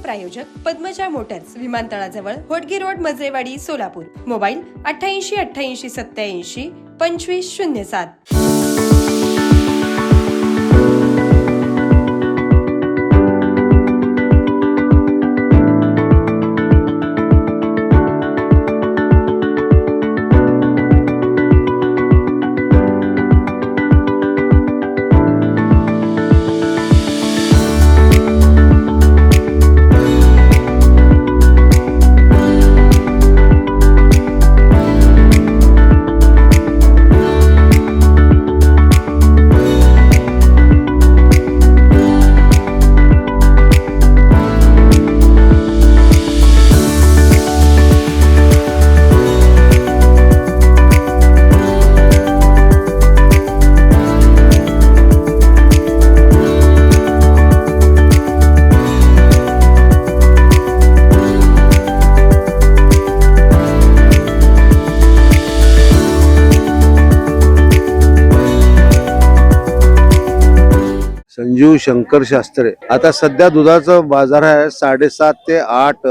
प्रायोजक पद्मजा मोटर्स, विमानतळाजवळ Hodgi road, Majrewadi, Solapur. Mobile 88 88 87 2507. Sanjeev Shankar Shastre. आता सध्या दुधाचा बाजार आहे 7.5 ते 8,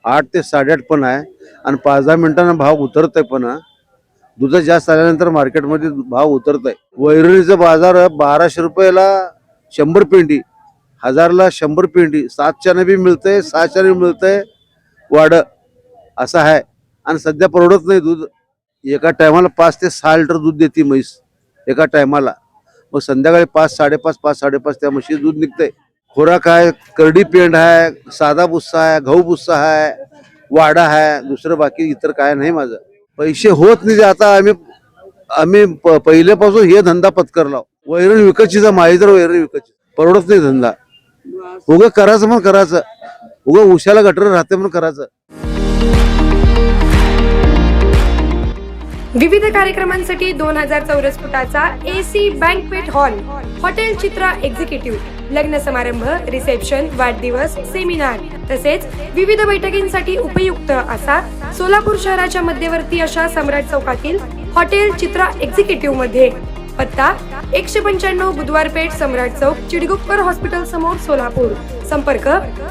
8 ते 8.5 पण आहे आणि 5-10 मिनिटांना भाव उतरत आहे. पण दूध जास्त आल्यानंतर मार्केटमध्ये भाव उतरत आहे. वैरणीचा बाजार 1200 रुपयाला 100 पेंडी, 1000ला 100 पेंडी, 700 बी मिळतंय, 600 मिळतंय वाढ असं आहे. आणि सध्या परवडत नाही दूध. एका टायमाला 5 ते 6 लिटर दूध देते म्हैस एका टायमाला. मग संध्याकाळी 5, 5:30, 5, 5:30 त्या म्हशी दूध निघतंय. खुराक आहे, करडी पेंड आहे, साधा भुस्सा आहे, गहू भुस्सा आहे, वाडा आहे, दुसरं बाकी इतर काय नाही. माझं पैसे होत नाही. आता आम्ही पहिल्यापासून हे धंदा पत्करला. वैरण विकतची, माहिती तर वैरण विकतची परवडत नाही धंदा. उगं करायचं म्हणून करायचं, उगं उशाला गटर राहते म्हणून करायचं. विविध कार्यक्रमांसाठी 2000 चौरस फुटाचा AC बँक्वेट हॉल, हॉटेल चित्रा एक्झिक्युटिव्ह, लग्न समारंभ, रिसेप्शन, वाढदिवस, सेमिनार तसेच विविध बैठकींसाठी उपयुक्त असा सोलापूर शहराच्या मध्यवर्ती अशा सम्राट चौकातील हॉटेल चित्रा एक्झिक्युटिव्ह मध्ये. पत्ता 195 बुधवार पेठ, सम्राट चौक, चिडगुप्कर हॉस्पिटल समोर, सोलापूर. संपर्क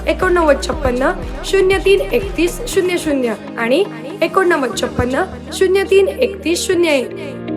8956 03 31 00 आणि 8956 03 31 01.